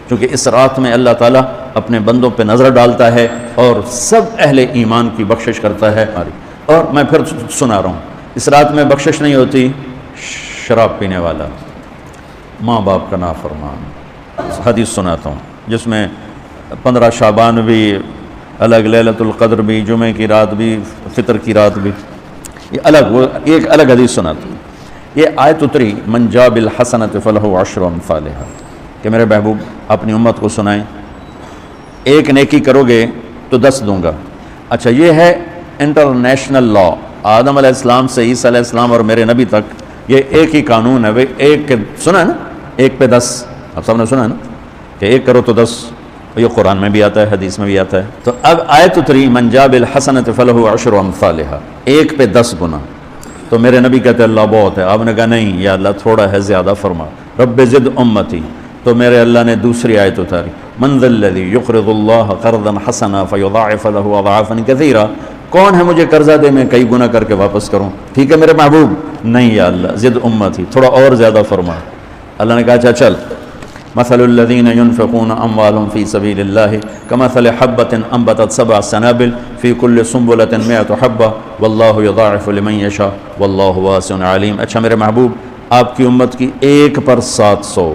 چونکہ اس رات میں اللہ تعالیٰ اپنے بندوں پہ نظر ڈالتا ہے اور سب اہل ایمان کی بخشش کرتا ہے. اور میں پھر سنا رہا ہوں، اس رات میں بخشش نہیں ہوتی شراب پینے والا، ماں باپ کا نافرمان. حدیث سناتا ہوں جس میں 15 شعبان بھی الگ، لیلۃ القدر بھی، جمعے کی رات بھی، فطر کی رات بھی، یہ الگ، وہ ایک الگ حدیث سناتا ہوں. یہ آیت اتری من جاء بالحسنۃ فلہ عشر امثالھا، کہ میرے محبوب اپنی امت کو سنائیں ایک نیکی کرو گے تو 10 دوں گا. اچھا، یہ ہے انٹرنیشنل لا، آدم علیہ السلام سے عیسیٰ علیہ السلام اور میرے نبی تک یہ ایک ہی قانون ہے. بھائی ایک سنا ہے نا، 1 پہ 10، آپ سب نے سنا ہے نا کہ 1 کرو تو 10. یہ قرآن میں بھی آتا ہے، حدیث میں بھی آتا ہے. تو اب آیت اتری من جاء بالحسنۃ فلہ عشر امثالھا، 1 پہ 10 گنا. تو میرے نبی کہتے ہیں اللہ بہت ہے. آپ نے کہا نہیں یا اللہ تھوڑا ہے، زیادہ فرما. رب زد امتی، تو میرے اللہ نے دوسری آیت اتاری من ذا الذی یقرض اللہ قرضا حسنا فیضاعف لہ اضعافا کثیرا، کون ہے مجھے قرضہ دے میں کئی گنا کر کے واپس کروں. ٹھیک ہے میرے محبوب، نہیں یا اللہ زد امتی، تھوڑا اور زیادہ فرما. اللہ نے کہا اچھا چل، مثل الذین ينفقون اموالهم فی سبیل اللہ کمثل حبۃ انبتت 7 سنابل فی کل سنبلۃ 100 حبۃ واللہ یضاعف لمن یشاء واللہ واسع علیم. اچھا میرے محبوب، آپ کی امت کی 1 پر 700،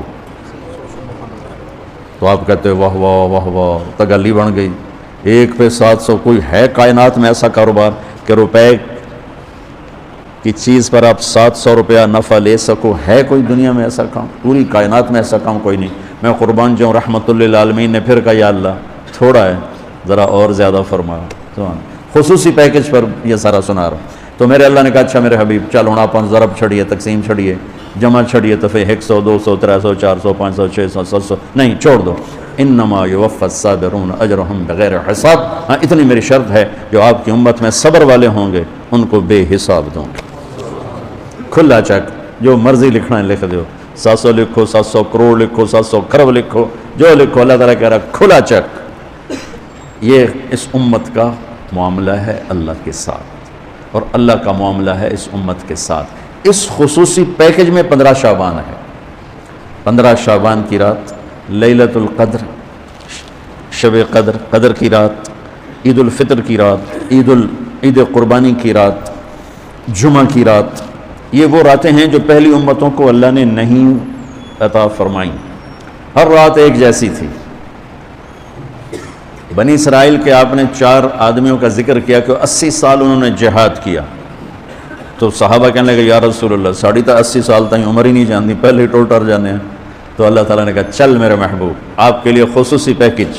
تو آپ کہتے ہیں واہ واہ واہ واہ، تگلی بن گئی. 1 پہ 700، کوئی ہے کائنات میں ایسا کاروبار کہ روپے کی چیز پر آپ 700 روپیہ نفع لے سکو؟ ہے کوئی دنیا میں ایسا کام؟ پوری کائنات میں ایسا کام کوئی نہیں. میں قربان جاؤں، رحمت للعالمین نے پھر کہا یا اللہ تھوڑا ہے، ذرا اور زیادہ فرما. خصوصی پیکج پر یہ سارا سنا رہا ہوں. تو میرے اللہ نے کہا اچھا میرے حبیب چل ہوں آپ ضرب چھڑیے، تقسیم چھڑیے، جمع چھڑیے، تو پھر 100 200 300 400 500 600 700 نہیں، چھوڑ دو. انما یوفی الصابرون اجرہم بغیر حساب. ہاں اتنی میری شرط ہے، جو آپ کی امت میں صبر والے ہوں گے ان کو بے حساب دوں گے. کھلا چیک، جو مرضی لکھنا ہے لکھ دو، 700 لکھو، 700 کروڑ لکھو، 700 کھرب لکھو، جو لکھو. اللہ تعالیٰ کہہ رہا کھلا چیک. یہ اس امت کا معاملہ ہے اللہ کے ساتھ، اور اللہ کا معاملہ ہے اس امت کے ساتھ. اس خصوصی پیکج میں 15 شعبان ہے. 15 شعبان کی رات، لیلۃ القدر، شب قدر، قدر کی رات، عید الفطر کی رات، عید قربانی کی رات، جمعہ کی رات. یہ وہ راتیں ہیں جو پہلی امتوں کو اللہ نے نہیں عطا فرمائیں. ہر رات ایک جیسی تھی. بنی اسرائیل کے آپ نے 4 آدمیوں کا ذکر کیا کہ 80 سال انہوں نے جہاد کیا. تو صحابہ کہنے لگے یا رسول اللہ 80 سال تک عمر ہی نہیں جانتی، پہلے ہی ٹول ٹر جانے ہیں. تو اللہ تعالیٰ نے کہا چل میرے محبوب، آپ کے لیے خصوصی پیکج،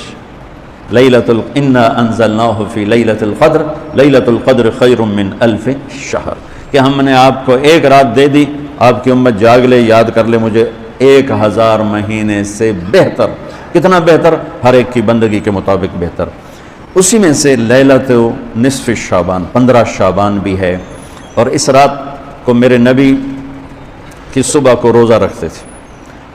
انا انزلناہ فی لیلۃ القدر، لیلۃ القدر خیر من 1000 شہر، کہ ہم نے آپ کو 1 رات دے دی، آپ کی امت جاگ لے، یاد کر لے مجھے، 1000 مہینے سے بہتر. کتنا بہتر؟ ہر ایک کی بندگی کے مطابق بہتر. اسی میں سے لیلۃ نصف شعبان، 15 شعبان بھی ہے. اور اس رات کو میرے نبی کی صبح کو روزہ رکھتے تھے،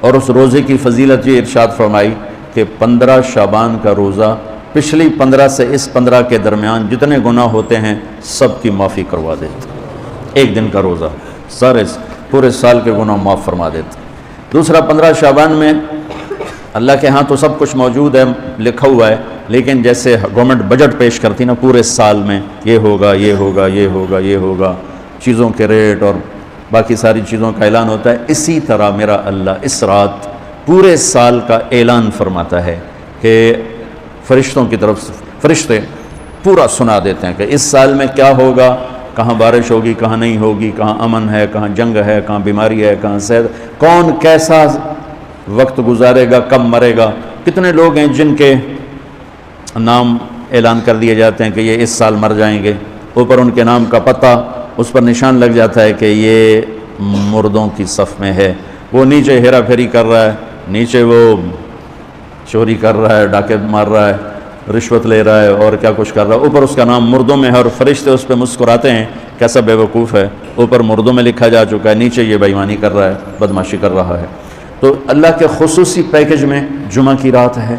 اور اس روزے کی فضیلت یہ ارشاد فرمائی کہ 15 شعبان کا روزہ پچھلی 15 سے اس 15 کے درمیان جتنے گناہ ہوتے ہیں سب کی معافی کروا دیتے. 1 دن کا روزہ سارے پورے سال کے گناہ معاف فرما دیتے. دوسرا 15 شعبان میں اللہ کے ہاں تو سب کچھ موجود ہے، لکھا ہوا ہے، لیکن جیسے گورنمنٹ بجٹ پیش کرتی نا پورے سال میں، یہ ہوگا یہ ہوگا یہ ہوگا یہ ہوگا، چیزوں کے ریٹ اور باقی ساری چیزوں کا اعلان ہوتا ہے، اسی طرح میرا اللہ اس رات پورے سال کا اعلان فرماتا ہے کہ فرشتوں کی طرف سے فرشتے پورا سنا دیتے ہیں کہ اس سال میں کیا ہوگا، کہاں بارش ہوگی، کہاں نہیں ہوگی، کہاں امن ہے، کہاں جنگ ہے، کہاں بیماری ہے، کہاں صحت، کون کیسا وقت گزارے گا، کب مرے گا. کتنے لوگ ہیں جن کے نام اعلان کر دیے جاتے ہیں کہ یہ اس سال مر جائیں گے، اوپر ان کے نام کا پتہ اس پر نشان لگ جاتا ہے کہ یہ مردوں کی صف میں ہے. وہ نیچے ہیرا پھیری کر رہا ہے، نیچے وہ چوری کر رہا ہے، ڈاکے مار رہا ہے، رشوت لے رہا ہے اور کیا کچھ کر رہا ہے، اوپر اس کا نام مردوں میں ہے، اور فرشتے اس پہ مسکراتے ہیں کیسا بے وقوف ہے، اوپر مردوں میں لکھا جا چکا ہے، نیچے یہ بے ایمانی کر رہا ہے، بدمعاشی کر رہا ہے. تو اللہ کے خصوصی پیکج میں جمعہ کی رات ہے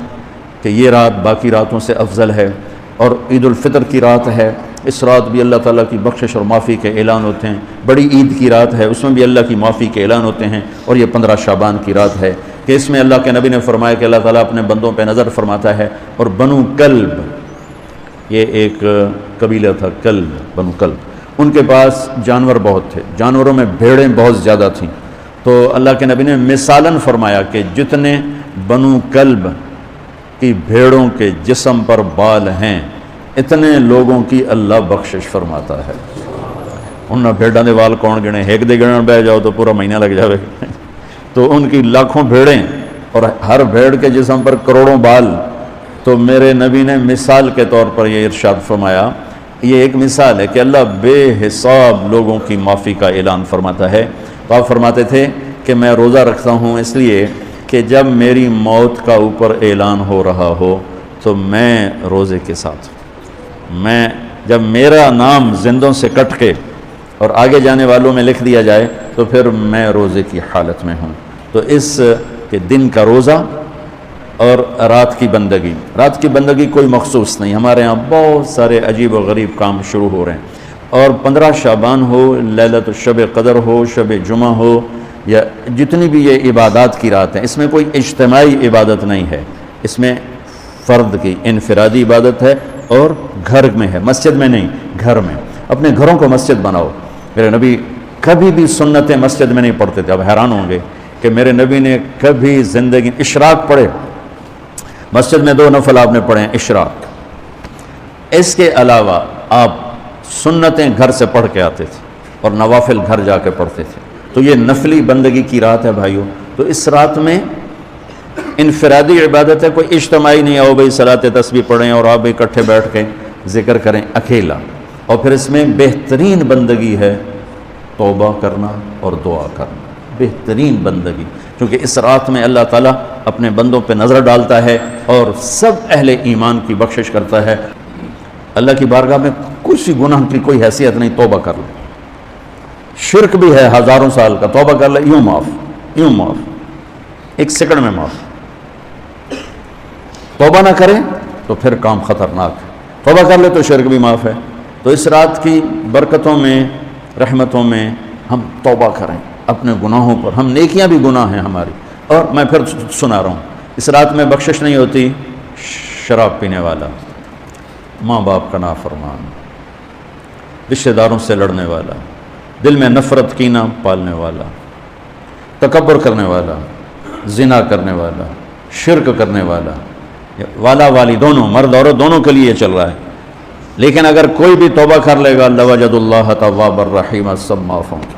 کہ یہ رات باقی راتوں سے افضل ہے، اور عید الفطر کی رات ہے. اس رات بھی اللہ تعالیٰ کی بخشش اور معافی کے اعلان ہوتے ہیں. بڑی عید کی رات ہے، اس میں بھی اللہ کی معافی کے اعلان ہوتے ہیں. اور یہ 15 شعبان کی رات ہے کہ اس میں اللہ کے نبی نے فرمایا کہ اللہ تعالیٰ اپنے بندوں پہ نظر فرماتا ہے، اور بنو کلب، یہ ایک قبیلہ تھا، کلب، بنو کلب، ان کے پاس جانور بہت تھے، جانوروں میں بھیڑیں بہت زیادہ تھیں، تو اللہ کے نبی نے مثالاً فرمایا کہ جتنے بنو کلب کی بھیڑوں کے جسم پر بال ہیں اتنے لوگوں کی اللہ بخشش فرماتا ہے۔ انہاں بھیڑاں دے وال کون گنے، ایک دے گنن بہ جاؤ تو پورا مہینہ لگ جاوے، تو ان کی لاکھوں بھیڑیں اور ہر بھیڑ کے جسم پر کروڑوں بال۔ تو میرے نبی نے مثال کے طور پر یہ ارشاد فرمایا، یہ ایک مثال ہے کہ اللہ بے حساب لوگوں کی معافی کا اعلان فرماتا ہے۔ تو آپ فرماتے تھے کہ میں روزہ رکھتا ہوں اس لیے کہ جب میری موت کا اوپر اعلان ہو رہا ہو تو میں روزے کے ساتھ، میں جب میرا نام زندوں سے کٹ کے اور آگے جانے والوں میں لکھ دیا جائے تو پھر میں روزے کی حالت میں ہوں۔ تو اس کے دن کا روزہ اور رات کی بندگی، رات کی بندگی کوئی مخصوص نہیں، ہمارے ہاں بہت سارے عجیب و غریب کام شروع ہو رہے ہیں، اور 15 شعبان ہو، لیلۃ الشب قدر ہو، شب جمعہ ہو، یا جتنی بھی یہ عبادات کی رات ہیں، اس میں کوئی اجتماعی عبادت نہیں ہے، اس میں فرد کی انفرادی عبادت ہے، اور گھر میں ہے، مسجد میں نہیں، گھر میں۔ اپنے گھروں کو مسجد بناؤ۔ میرے نبی کبھی بھی سنتیں مسجد میں نہیں پڑھتے تھے، اب حیران ہوں گے کہ میرے نبی نے کبھی زندگی اشراق پڑھے، مسجد میں 2 نفل آپ نے پڑھے ہیں اشراق، اس کے علاوہ آپ سنتیں گھر سے پڑھ کے آتے تھے اور نوافل گھر جا کے پڑھتے تھے۔ تو یہ نفلی بندگی کی رات ہے بھائیوں، تو اس رات میں انفرادی عبادت ہے، کوئی اجتماعی نہیں، آؤ بھائی صلاۃ تسبیح پڑھیں اور آپ اکٹھے بیٹھ کے ذکر کریں، اکیلا۔ اور پھر اس میں بہترین بندگی ہے توبہ کرنا اور دعا کرنا، بہترین بندگی، کیونکہ اس رات میں اللہ تعالیٰ اپنے بندوں پہ نظر ڈالتا ہے اور سب اہل ایمان کی بخشش کرتا ہے۔ اللہ کی بارگاہ میں کسی گناہ کی کوئی حیثیت نہیں، توبہ کر لے، شرک بھی ہے ہزاروں سال کا، توبہ کر لے یوں معاف، یوں معاف، 1 سیکنڈ میں معاف۔ توبہ نہ کریں تو پھر کام خطرناک ہے، توبہ کر لے تو شرک بھی معاف ہے۔ تو اس رات کی برکتوں میں، رحمتوں میں ہم توبہ کریں اپنے گناہوں پر، ہم نیکیاں بھی گناہ ہیں ہماری۔ اور میں پھر سنا رہا ہوں، اس رات میں بخشش نہیں ہوتی شراب پینے والا، ماں باپ کا نافرمان، رشتہ داروں سے لڑنے والا، دل میں نفرت کینہ پالنے والا، تکبر کرنے والا، زنا کرنے والا، شرک کرنے والا، والا والی دونوں، مرد عورت دونوں کے لیے چل رہا ہے۔ لیکن اگر کوئی بھی توبہ کر لے گا، لوجد اللہ توابا الرحیم، سب معاف ہوں گے۔